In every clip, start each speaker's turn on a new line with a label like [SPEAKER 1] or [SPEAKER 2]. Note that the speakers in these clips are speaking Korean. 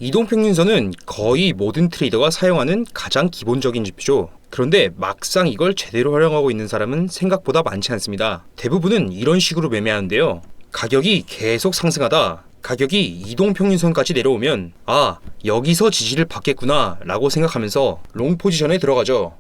[SPEAKER 1] 이동평균선은 거의 모든 트레이더가 사용하는 가장 기본적인 지표죠. 그런데 막상 이걸 제대로 활용하고 있는 사람은 생각보다 많지 않습니다. 대부분은 이런 식으로 매매하는데요. 가격이 계속 상승하다 가격이 이동평균선까지 내려오면 여기서 지지를 받겠구나 라고 생각하면서 롱 포지션에 들어가죠.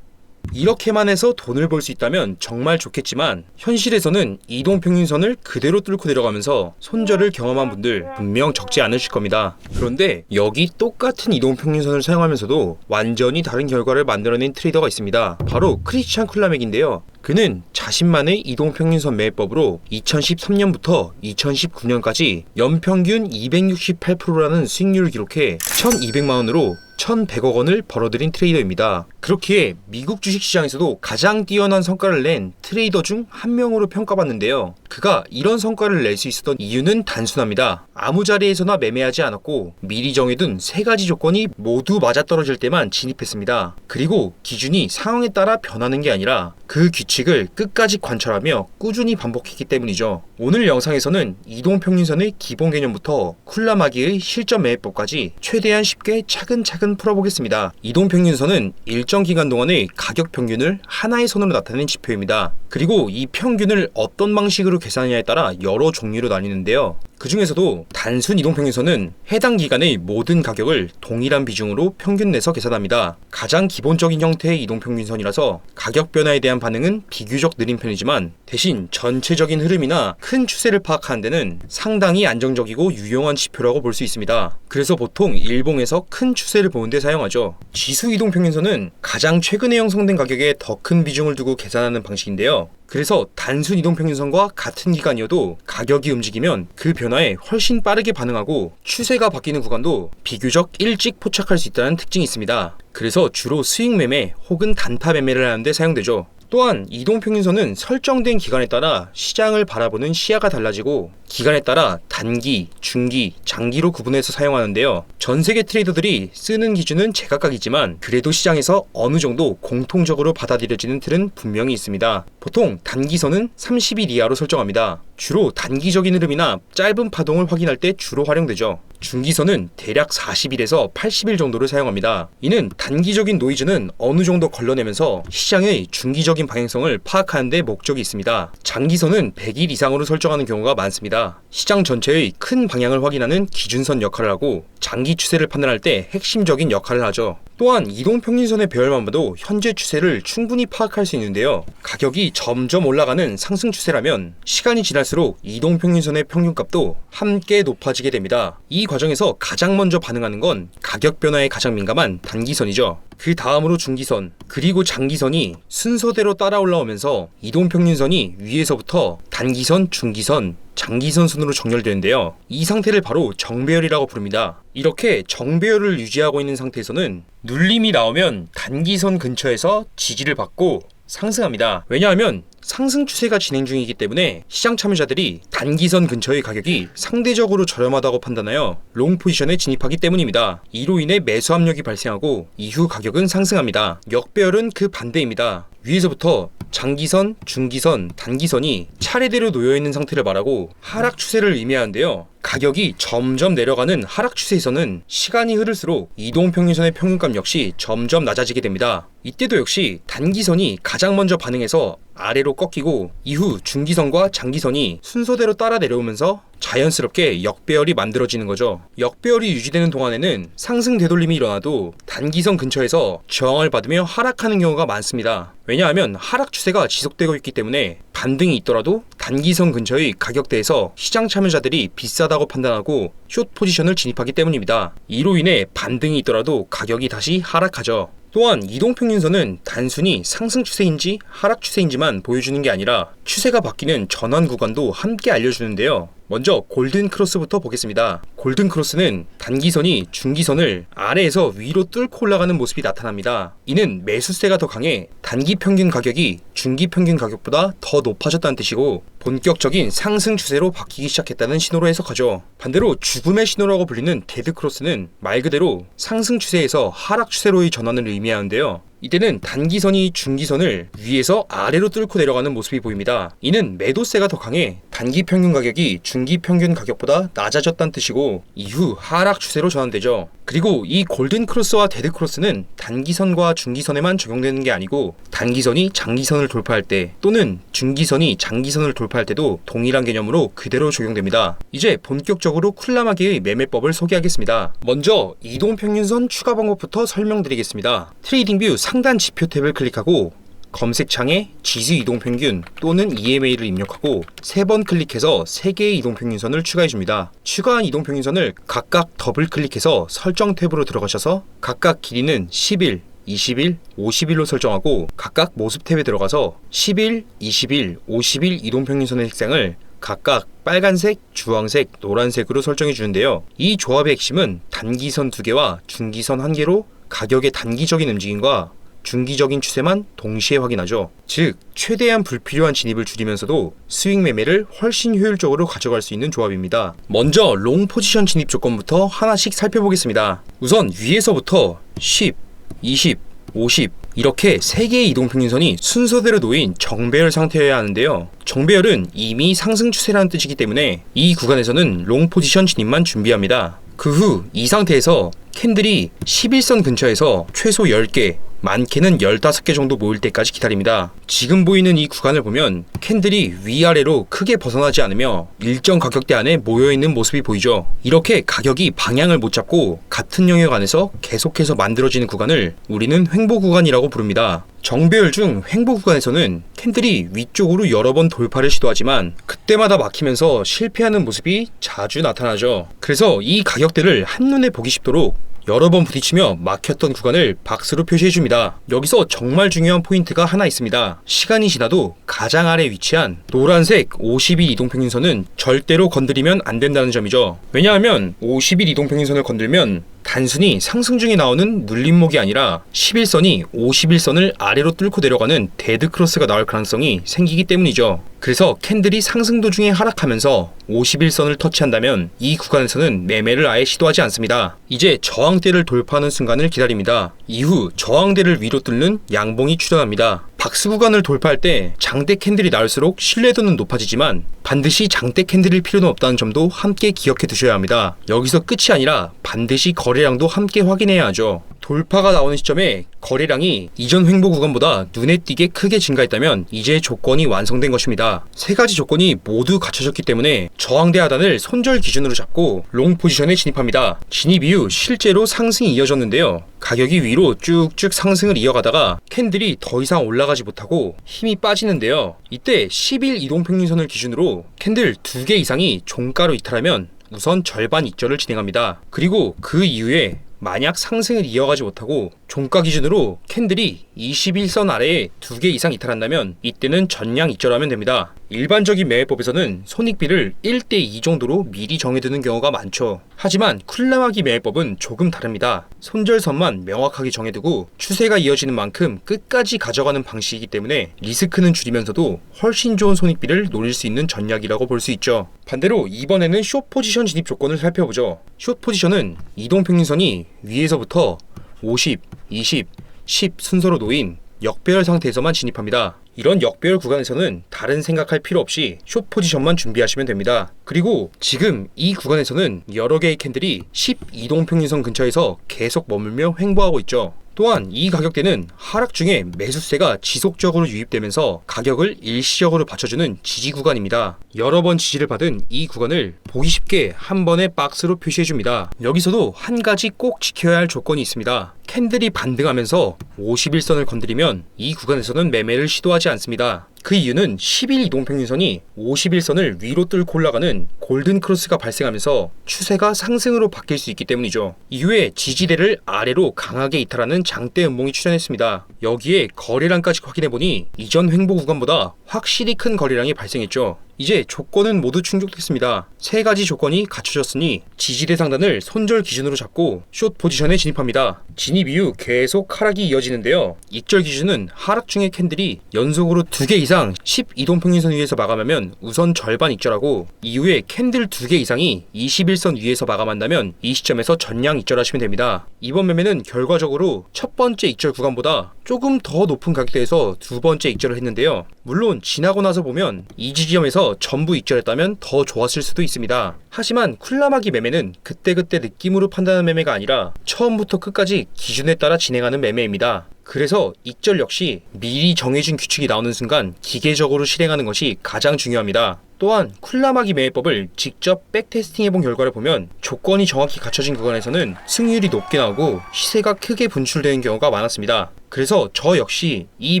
[SPEAKER 1] 이렇게만 해서 돈을 벌 수 있다면 정말 좋겠지만 현실에서는 이동평균선을 그대로 뚫고 내려가면서 손절을 경험한 분들 분명 적지 않으실 겁니다. 그런데 여기 똑같은 이동평균선을 사용하면서도 완전히 다른 결과를 만들어낸 트레이더가 있습니다. 바로 크리스찬 클라맥인데요. 그는 자신만의 이동평균선 매매법으로 2013년부터 2019년까지 연평균 268%라는 수익률을 기록해 1200만원으로 1100억 원을 벌어들인 트레이더입니다. 그렇기에 미국 주식시장에서도 가장 뛰어난 성과를 낸 트레이더 중 한 명으로 평가받는데요. 그가 이런 성과를 낼 수 있었던 이유는 단순합니다. 아무 자리에서나 매매하지 않았고 미리 정해둔 세 가지 조건이 모두 맞아떨어질 때만 진입했습니다. 그리고 기준이 상황에 따라 변하는 게 아니라 그 규칙을 끝까지 관찰하며 꾸준히 반복했기 때문이죠. 오늘 영상에서는 이동평균선의 기본 개념부터 쿨라마기의 실전 매매법까지 최대한 쉽게 차근차근 풀어보겠습니다. 이동평균선은 일정 기간 동안의 가격 평균을 하나의 선으로 나타내는 지표입니다. 그리고 이 평균을 어떤 방식으로 계산하냐에 따라 여러 종류로 나뉘는데요. 그 중에서도 단순 이동평균선은 해당 기간의 모든 가격을 동일한 비중으로 평균 내서 계산합니다. 가장 기본적인 형태의 이동평균선이라서 가격 변화에 대한 반응은 비교적 느린 편이지만 대신 전체적인 흐름이나 큰 추세를 파악하는 데는 상당히 안정적이고 유용한 지표라고 볼 수 있습니다. 그래서 보통 일봉에서 큰 추세를 보는 데 사용하죠. 지수 이동평균선은 가장 최근에 형성된 가격에 더 큰 비중을 두고 계산하는 방식인데요. 그래서 단순 이동평균선과 같은 기간이어도 가격이 움직이면 그 변화에 훨씬 빠르게 반응하고 추세가 바뀌는 구간도 비교적 일찍 포착할 수 있다는 특징이 있습니다. 그래서 주로 수익 매매 혹은 단타 매매를 하는데 사용되죠. 또한 이동평균선은 설정된 기간에 따라 시장을 바라보는 시야가 달라지고 기간에 따라 단기, 중기, 장기로 구분해서 사용하는데요. 전 세계 트레이더들이 쓰는 기준은 제각각이지만 그래도 시장에서 어느 정도 공통적으로 받아들여지는 틀은 분명히 있습니다. 보통 단기선은 30일 이하로 설정합니다. 주로 단기적인 흐름이나 짧은 파동을 확인할 때 주로 활용되죠. 중기선은 대략 40일에서 80일 정도를 사용합니다. 이는 단기적인 노이즈는 어느 정도 걸러내면서 시장의 중기적인 방향성을 파악하는 데 목적이 있습니다. 장기선은 100일 이상으로 설정하는 경우가 많습니다. 시장 전체의 큰 방향을 확인하는 기준선 역할을 하고 장기 추세를 판단할 때 핵심적인 역할을 하죠. 또한 이동평균선의 배열만 봐도 현재 추세를 충분히 파악할 수 있는데요. 가격이 점점 올라가는 상승 추세라면 시간이 지날수록 이동평균선의 평균값도 함께 높아지게 됩니다. 이 과정에서 가장 먼저 반응하는 건 가격 변화에 가장 민감한 단기선이죠. 그 다음으로 중기선, 그리고 장기선이 순서대로 따라 올라오면서 이동평균선이 위에서부터 단기선, 중기선, 장기선 순으로 정렬되는데요. 이 상태를 바로 정배열이라고 부릅니다. 이렇게 정배열을 유지하고 있는 상태에서는 눌림이 나오면 단기선 근처에서 지지를 받고 상승합니다. 왜냐하면 상승 추세가 진행 중이기 때문에 시장 참여자들이 단기선 근처의 가격이 상대적으로 저렴하다고 판단하여 롱 포지션에 진입하기 때문입니다. 이로 인해 매수 압력이 발생하고 이후 가격은 상승합니다. 역배열은 그 반대입니다. 위에서부터 장기선, 중기선, 단기선이 차례대로 놓여있는 상태를 말하고 하락 추세를 의미하는데요. 가격이 점점 내려가는 하락 추세에서는 시간이 흐를수록 이동평균선의 평균값 역시 점점 낮아지게 됩니다. 이때도 역시 단기선이 가장 먼저 반응해서 아래로 꺾이고 이후 중기선과 장기선이 순서대로 따라 내려오면서 자연스럽게 역배열이 만들어지는 거죠. 역배열이 유지되는 동안에는 상승 되돌림이 일어나도 단기선 근처에서 저항을 받으며 하락하는 경우가 많습니다. 왜냐하면 하락 추세가 지속되고 있기 때문에 반등이 있더라도 단기선 근처의 가격대에서 시장 참여자들이 비싸다고 판단하고 숏 포지션을 진입하기 때문입니다. 이로 인해 반등이 있더라도 가격이 다시 하락하죠. 또한 이동평균선은 단순히 상승 추세인지 하락 추세인지만 보여주는 게 아니라 추세가 바뀌는 전환 구간도 함께 알려주는데요. 먼저 골든크로스부터 보겠습니다. 골든크로스는 단기선이 중기선을 아래에서 위로 뚫고 올라가는 모습이 나타납니다. 이는 매수세가 더 강해 단기 평균 가격이 중기 평균 가격보다 더 높아졌다는 뜻이고 본격적인 상승 추세로 바뀌기 시작했다는 신호로 해석하죠. 반대로 죽음의 신호라고 불리는 데드크로스는 말 그대로 상승 추세에서 하락 추세로의 전환을 의미하는데요. 이때는 단기선이 중기선을 위에서 아래로 뚫고 내려가는 모습이 보입니다. 이는 매도세가 더 강해 단기 평균 가격이 중기 평균 가격보다 낮아졌다는 뜻이고 이후 하락 추세로 전환되죠. 그리고 이 골든 크로스와 데드 크로스는 단기선과 중기선에만 적용되는 게 아니고 단기선이 장기선을 돌파할 때 또는 중기선이 장기선을 돌파할 때도 동일한 개념으로 그대로 적용됩니다. 이제 본격적으로 쿨라마기의 매매법을 소개하겠습니다. 먼저 이동평균선 추가 방법부터 설명드리겠습니다. 트레이딩뷰 상단 지표 탭을 클릭하고 검색창에 지수 이동평균 또는 EMA를 입력하고 3번 클릭해서 3개의 이동평균선을 추가해줍니다. 추가한 이동평균선을 각각 더블 클릭해서 설정 탭으로 들어가셔서 각각 길이는 10일, 20일, 50일로 설정하고 각각 모습 탭에 들어가서 10일, 20일, 50일 이동평균선의 색상을 각각 빨간색, 주황색, 노란색으로 설정해 주는데요. 이 조합의 핵심은 단기선 2개와 중기선 1개로 가격의 단기적인 움직임과 중기적인 추세만 동시에 확인하죠. 즉, 최대한 불필요한 진입을 줄이면서도 스윙 매매를 훨씬 효율적으로 가져갈 수 있는 조합입니다. 먼저 롱 포지션 진입 조건부터 하나씩 살펴보겠습니다. 우선 위에서부터 10, 20, 50 이렇게 3개의 이동평균선이 순서대로 놓인 정배열 상태여야 하는데요. 정배열은 이미 상승 추세라는 뜻이기 때문에 이 구간에서는 롱 포지션 진입만 준비합니다. 그 후 이 상태에서 캔들이 11선 근처에서 최소 10개, 많게는 15개 정도 모일 때까지 기다립니다. 지금 보이는 이 구간을 보면 캔들이 위아래로 크게 벗어나지 않으며 일정 가격대 안에 모여있는 모습이 보이죠. 이렇게 가격이 방향을 못 잡고 같은 영역 안에서 계속해서 만들어지는 구간을 우리는 횡보 구간이라고 부릅니다. 정배열 중 횡보 구간에서는 캔들이 위쪽으로 여러 번 돌파를 시도하지만 그때마다 막히면서 실패하는 모습이 자주 나타나죠. 그래서 이 가격대를 한눈에 보기 쉽도록 여러 번 부딪히며 막혔던 구간을 박스로 표시해줍니다. 여기서 정말 중요한 포인트가 하나 있습니다. 시간이 지나도 가장 아래 위치한 노란색 50일 이동평균선은 절대로 건드리면 안 된다는 점이죠. 왜냐하면 50일 이동평균선을 건들면 단순히 상승 중에 나오는 눌림목이 아니라 11선이 51선을 아래로 뚫고 내려가는 데드 크로스가 나올 가능성이 생기기 때문이죠. 그래서 캔들이 상승 도중에 하락하면서 51선을 터치한다면 이 구간에서는 매매를 아예 시도하지 않습니다. 이제 저항대를 돌파하는 순간을 기다립니다. 이후 저항대를 위로 뚫는 양봉이 출현합니다. 박스 구간을 돌파할 때 장대 캔들이 나올수록 신뢰도는 높아지지만 반드시 장대 캔들일 필요는 없다는 점도 함께 기억해 두셔야 합니다. 여기서 끝이 아니라 반드시 거래량도 함께 확인해야 하죠. 돌파가 나오는 시점에 거래량이 이전 횡보 구간보다 눈에 띄게 크게 증가했다면 이제 조건이 완성된 것입니다. 3가지 조건이 모두 갖춰졌기 때문에 저항대 하단을 손절 기준으로 잡고 롱 포지션에 진입합니다. 진입 이후 실제로 상승이 이어졌는데요. 가격이 위로 쭉쭉 상승을 이어가다가 캔들이 더 이상 올라가지 못하고 힘이 빠지는데요. 이때 10일 이동평균선을 기준으로 캔들 2개 이상이 종가로 이탈하면 우선 절반 익절을 진행합니다. 그리고 그 이후에 만약 상승을 이어가지 못하고 종가 기준으로 캔들이 21선 아래에 2개 이상 이탈한다면 이때는 전량 익절하면 됩니다. 일반적인 매매법에서는 손익비를 1대2 정도로 미리 정해두는 경우가 많죠. 하지만 쿨라마기 매매법은 조금 다릅니다. 손절선만 명확하게 정해두고 추세가 이어지는 만큼 끝까지 가져가는 방식이기 때문에 리스크는 줄이면서도 훨씬 좋은 손익비를 노릴 수 있는 전략이라고 볼 수 있죠. 반대로 이번에는 숏 포지션 진입 조건을 살펴보죠. 숏 포지션은 이동평균선이 위에서부터 50, 20, 10 순서로 놓인 역배열 상태에서만 진입합니다. 이런 역배열 구간에서는 다른 생각할 필요 없이 숏 포지션만 준비하시면 됩니다. 그리고 지금 이 구간에서는 여러 개의 캔들이 10 이동평균선 근처에서 계속 머물며 횡보하고 있죠. 또한 이 가격대는 하락 중에 매수세가 지속적으로 유입되면서 가격을 일시적으로 받쳐주는 지지 구간입니다. 여러 번 지지를 받은 이 구간을 보기 쉽게 한 번에 박스로 표시해줍니다. 여기서도 한 가지 꼭 지켜야 할 조건이 있습니다. 캔들이 반등하면서 51선을 건드리면 이 구간에서는 매매를 시도하지 않습니다. 그 이유는 10일 이동평균선이 51선을 위로 뚫고 올라가는 골든 크로스가 발생하면서 추세가 상승으로 바뀔 수 있기 때문이죠. 이후에 지지대를 아래로 강하게 이탈하는 장대 음봉이 출현했습니다. 여기에 거래량까지 확인해보니 이전 횡보 구간보다 확실히 큰 거래량이 발생했죠. 이제 조건은 모두 충족됐습니다. 세 가지 조건이 갖춰졌으니 지지대 상단을 손절 기준으로 잡고 숏 포지션에 진입합니다. 진입 이후 계속 하락이 이어지는데요. 익절 기준은 하락 중에 캔들이 연속으로 2개 이상 12동평균선 위에서 마감하면 우선 절반 익절하고, 이후에 캔들 2개 이상이 21선 위에서 마감한다면 이 시점에서 전량 익절하시면 됩니다. 이번 매매는 결과적으로 첫 번째 익절 구간보다 조금 더 높은 가격대에서 두 번째 익절을 했는데요. 물론 지나고 나서 보면 이 지점에서 전부 익절했다면 더 좋았을 수도 있습니다. 하지만 쿨라마기 매매는 그때그때 느낌으로 판단하는 매매가 아니라 처음부터 끝까지 기준에 따라 진행하는 매매입니다. 그래서 익절 역시 미리 정해진 규칙이 나오는 순간 기계적으로 실행하는 것이 가장 중요합니다. 또한 쿨라마기 매매법을 직접 백테스팅해본 결과를 보면 조건이 정확히 갖춰진 구간에서는 승률이 높게 나오고 시세가 크게 분출되는 경우가 많았습니다. 그래서 저 역시 이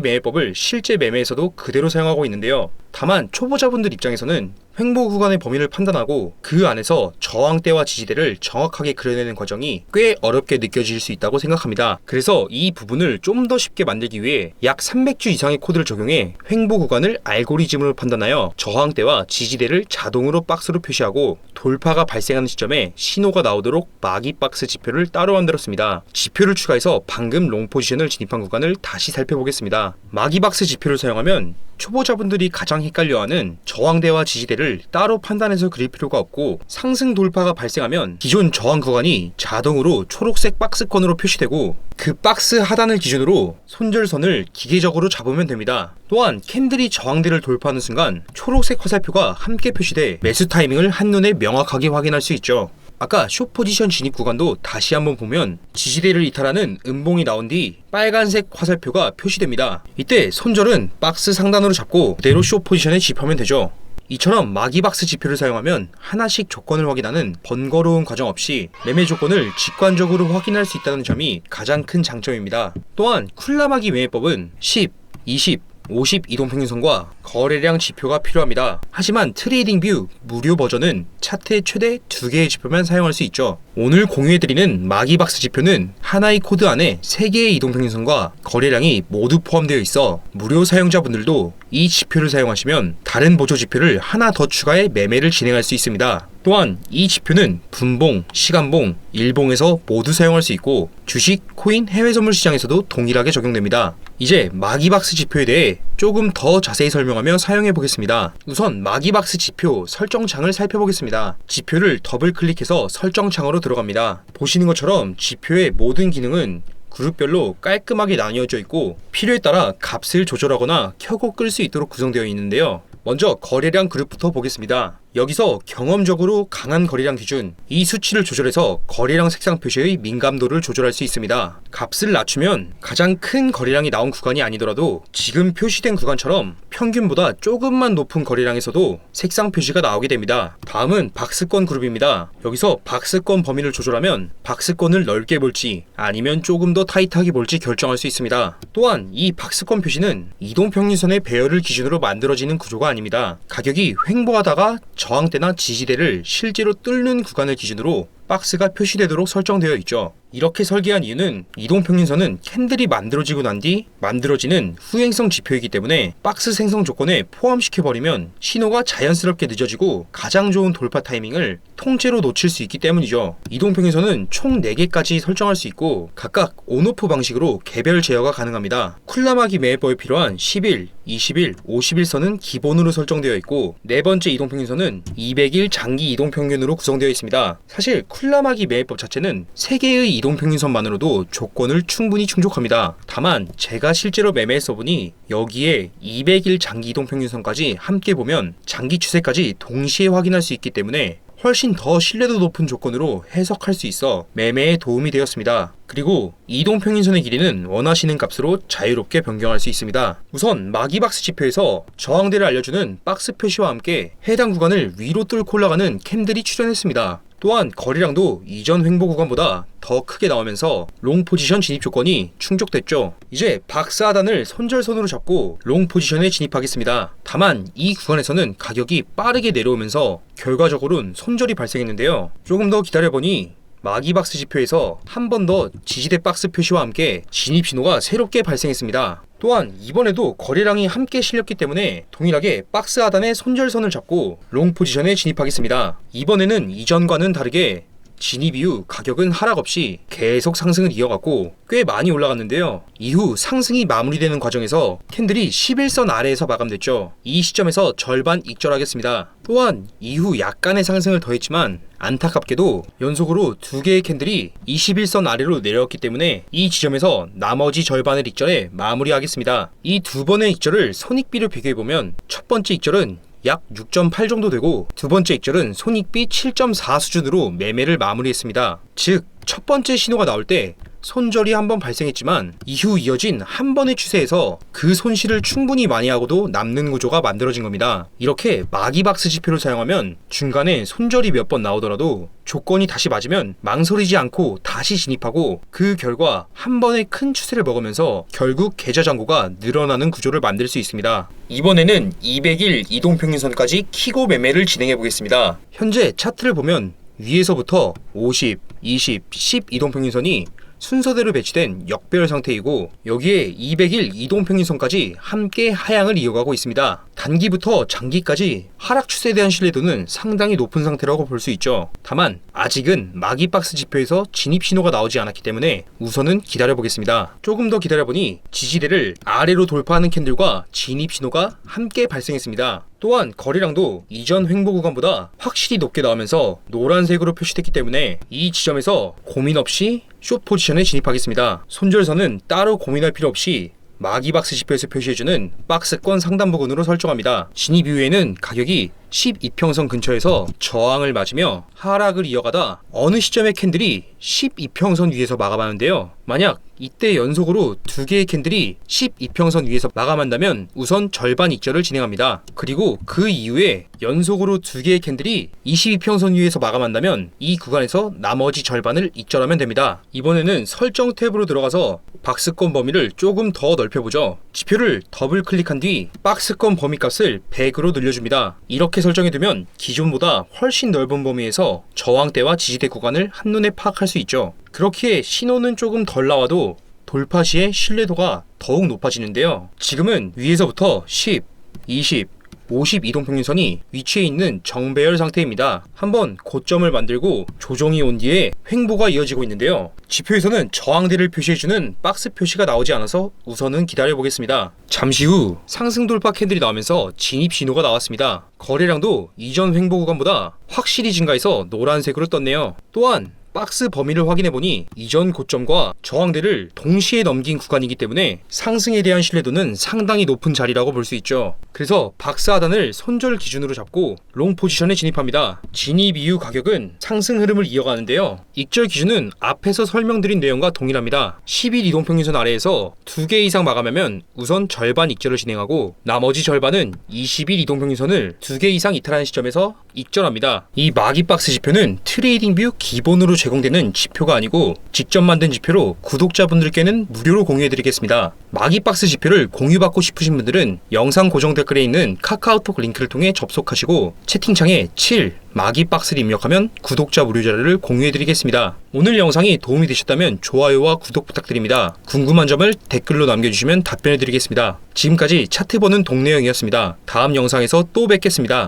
[SPEAKER 1] 매매법을 실제 매매에서도 그대로 사용하고 있는데요. 다만 초보자분들 입장에서는 횡보 구간의 범위를 판단하고 그 안에서 저항대와 지지대를 정확하게 그려내는 과정이 꽤 어렵게 느껴질 수 있다고 생각합니다. 그래서 이 부분을 좀 더 쉽게 만들기 위해 약 300주 이상의 코드를 적용해 횡보 구간을 알고리즘으로 판단하여 저항대와 지지대를 자동으로 박스로 표시하고 돌파가 발생하는 시점에 신호가 나오도록 마기 박스 지표를 따로 만들었습니다. 지표를 추가해서 방금 롱 포지션을 진입한 구간을 다시 살펴보겠습니다. 마기 박스 지표를 사용하면 초보자분들이 가장 헷갈려하는 저항대와 지지대를 따로 판단해서 그릴 필요가 없고, 상승 돌파가 발생하면 기존 저항 구간이 자동으로 초록색 박스권으로 표시되고 그 박스 하단을 기준으로 손절선을 기계적으로 잡으면 됩니다. 또한 캔들이 저항대를 돌파하는 순간 초록색 화살표가 함께 표시돼 매수 타이밍을 한눈에 명확하게 확인할 수 있죠. 아까 숏 포지션 진입 구간도 다시 한번 보면 지지대를 이탈하는 음봉이 나온 뒤 빨간색 화살표가 표시됩니다. 이때 손절은 박스 상단으로 잡고 그대로 숏 포지션에 진입하면 되죠. 이처럼 마기박스 지표를 사용하면 하나씩 조건을 확인하는 번거로운 과정 없이 매매 조건을 직관적으로 확인할 수 있다는 점이 가장 큰 장점입니다. 또한 쿨라마기 매매법은 10, 20, 50 이동평균선과 거래량 지표가 필요합니다. 하지만 트레이딩뷰 무료 버전은 차트의 최대 2개의 지표만 사용할 수 있죠. 오늘 공유해드리는 마기박스 지표는 하나의 코드 안에 3개의 이동평균선과 거래량이 모두 포함되어 있어 무료 사용자분들도 이 지표를 사용하시면 다른 보조 지표를 하나 더 추가해 매매를 진행할 수 있습니다. 또한 이 지표는 분봉, 시간봉, 일봉에서 모두 사용할 수 있고 주식, 코인, 해외 선물 시장에서도 동일하게 적용됩니다. 이제 마기박스 지표에 대해 조금 더 자세히 설명하며 사용해 보겠습니다. 우선 마기박스 지표 설정창을 살펴보겠습니다. 지표를 더블 클릭해서 설정창으로 들어갑니다. 보시는 것처럼 지표의 모든 기능은 그룹별로 깔끔하게 나뉘어져 있고 필요에 따라 값을 조절하거나 켜고 끌 수 있도록 구성되어 있는데요. 먼저 거래량 그룹부터 보겠습니다. 여기서 경험적으로 강한 거래량 기준, 이 수치를 조절해서 거래량 색상 표시의 민감도를 조절할 수 있습니다. 값을 낮추면 가장 큰 거래량이 나온 구간이 아니더라도 지금 표시된 구간처럼 평균보다 조금만 높은 거래량에서도 색상 표시가 나오게 됩니다. 다음은 박스권 그룹입니다. 여기서 박스권 범위를 조절하면 박스권을 넓게 볼지 아니면 조금 더 타이트하게 볼지 결정할 수 있습니다. 또한 이 박스권 표시는 이동평균선의 배열을 기준으로 만들어지는 구조가 아닙니다. 가격이 횡보하다가 저항대나 지지대를 실제로 뚫는 구간을 기준으로 박스가 표시되도록 설정되어 있죠. 이렇게 설계한 이유는 이동평균선은 캔들이 만들어지고 난 뒤 만들어지는 후행성 지표이기 때문에 박스 생성 조건에 포함시켜버리면 신호가 자연스럽게 늦어지고 가장 좋은 돌파 타이밍을 통째로 놓칠 수 있기 때문이죠. 이동평균선은 총 4개까지 설정할 수 있고 각각 온오프 방식으로 개별 제어가 가능합니다. 쿨라마기 매매법에 필요한 10일, 20일, 51선은 기본으로 설정되어 있고 네 번째 이동평균선은 200일 장기 이동평균으로 구성되어 있습니다. 사실 쿨라마기 매매법 자체는 3개의 이동평균선만으로도 조건을 충분히 충족합니다. 다만 제가 실제로 매매해서 보니 여기에 200일 장기 이동평균선까지 함께 보면 장기 추세까지 동시에 확인할 수 있기 때문에 훨씬 더 신뢰도 높은 조건으로 해석할 수 있어 매매에 도움이 되었습니다. 그리고 이동평균선의 길이는 원하시는 값으로 자유롭게 변경할 수 있습니다. 우선 마기박스 지표에서 저항대를 알려주는 박스 표시와 함께 해당 구간을 위로 뚫고 올라가는 캔들이 출현했습니다. 또한 거래량도 이전 횡보 구간보다 더 크게 나오면서 롱 포지션 진입 조건이 충족됐죠. 이제 박스 하단을 손절선으로 잡고 롱 포지션에 진입하겠습니다. 다만 이 구간에서는 가격이 빠르게 내려오면서 결과적으로는 손절이 발생했는데요. 조금 더 기다려보니 마기박스 지표에서 한 번 더 지지대 박스 표시와 함께 진입 신호가 새롭게 발생했습니다. 또한 이번에도 거래량이 함께 실렸기 때문에 동일하게 박스 하단의 손절선을 잡고 롱 포지션에 진입하겠습니다. 이번에는 이전과는 다르게 진입 이후 가격은 하락 없이 계속 상승을 이어갔고 꽤 많이 올라갔는데요. 이후 상승이 마무리되는 과정에서 캔들이 11선 아래에서 마감됐죠. 이 시점에서 절반 익절하겠습니다. 또한 이후 약간의 상승을 더했지만 안타깝게도 연속으로 두 개의 캔들이 21선 아래로 내려왔기 때문에 이 지점에서 나머지 절반을 익절해 마무리하겠습니다. 이 두 번의 익절을 손익비로 비교해보면 첫 번째 익절은 약 6.8 정도 되고 두 번째 익절은 손익비 7.4 수준으로 매매를 마무리했습니다. 즉, 첫 번째 신호가 나올 때 손절이 한 번 발생했지만 이후 이어진 한 번의 추세에서 그 손실을 충분히 많이 하고도 남는 구조가 만들어진 겁니다. 이렇게 마기박스 지표를 사용하면 중간에 손절이 몇 번 나오더라도 조건이 다시 맞으면 망설이지 않고 다시 진입하고 그 결과 한 번의 큰 추세를 먹으면서 결국 계좌 잔고가 늘어나는 구조를 만들 수 있습니다. 이번에는 200일 이동평균선까지 키고 매매를 진행해 보겠습니다. 현재 차트를 보면 위에서부터 50, 20, 10 이동평균선이 순서대로 배치된 역배열 상태이고 여기에 200일 이동평균선까지 함께 하향을 이어가고 있습니다. 단기부터 장기까지 하락 추세에 대한 신뢰도는 상당히 높은 상태라고 볼 수 있죠. 다만 아직은 마기박스 지표에서 진입 신호가 나오지 않았기 때문에 우선은 기다려보겠습니다. 조금 더 기다려보니 지지대를 아래로 돌파하는 캔들과 진입 신호가 함께 발생했습니다. 또한 거래량도 이전 횡보 구간보다 확실히 높게 나오면서 노란색으로 표시됐기 때문에 이 지점에서 고민 없이 숏 포지션에 진입하겠습니다. 손절선은 따로 고민할 필요 없이 마기박스 지표에서 표시해주는 박스권 상단 부근으로 설정합니다. 진입 이후에는 가격이 12평선 근처에서 저항을 맞으며 하락을 이어가다 어느 시점에 캔들이 12평선 위에서 마감하는데요. 만약 이때 연속으로 두 개의 캔들이 12평선 위에서 마감한다면 우선 절반 익절을 진행합니다. 그리고 그 이후에 연속으로 두 개의 캔들이 22평선 위에서 마감한다면 이 구간에서 나머지 절반을 익절하면 됩니다. 이번에는 설정 탭으로 들어가서 박스권 범위를 조금 더 넓혀보죠. 지표를 더블 클릭한 뒤 박스권 범위 값을 100으로 늘려줍니다. 이렇게 설정해두면 기존보다 훨씬 넓은 범위에서 저항대와 지지대 구간을 한눈에 파악할 수 있죠. 그렇기에 신호는 조금 덜 나와도 돌파 시의 신뢰도가 더욱 높아지는데요. 지금은 위에서부터 10, 20, 50 이동평균선이 위치해 있는 정배열 상태입니다. 한번 고점을 만들고 조정이 온 뒤에 횡보가 이어지고 있는데요. 지표에서는 저항대를 표시해주는 박스 표시가 나오지 않아서 우선은 기다려보겠습니다. 잠시 후 상승 돌파 캔들이 나오면서 진입 신호가 나왔습니다. 거래량도 이전 횡보 구간보다 확실히 증가해서 노란색으로 떴네요. 또한 박스 범위를 확인해보니 이전 고점과 저항대를 동시에 넘긴 구간이기 때문에 상승에 대한 신뢰도는 상당히 높은 자리라고 볼 수 있죠. 그래서 박스 하단을 손절 기준으로 잡고 롱 포지션에 진입합니다. 진입 이후 가격은 상승 흐름을 이어가는데요. 익절 기준은 앞에서 설명드린 내용과 동일합니다. 10일 이동평균선 아래에서 2개 이상 마감하면 우선 절반 익절을 진행하고 나머지 절반은 20일 이동평균선을 2개 이상 이탈하는 시점에서 익절합니다. 이 마기박스 지표는 트레이딩뷰 기본으로 제공되는 지표가 아니고 직접 만든 지표로 구독자분들께는 무료로 공유해드리겠습니다. 마기박스 지표를 공유받고 싶으신 분들은 영상 고정 댓글에 있는 카카오톡 링크를 통해 접속하시고 채팅창에 7 마기박스를 입력하면 구독자 무료 자료를 공유해드리겠습니다. 오늘 영상이 도움이 되셨다면 좋아요와 구독 부탁드립니다. 궁금한 점을 댓글로 남겨주시면 답변해드리겠습니다. 지금까지 차트 보는 동네형이었습니다. 다음 영상에서 또 뵙겠습니다.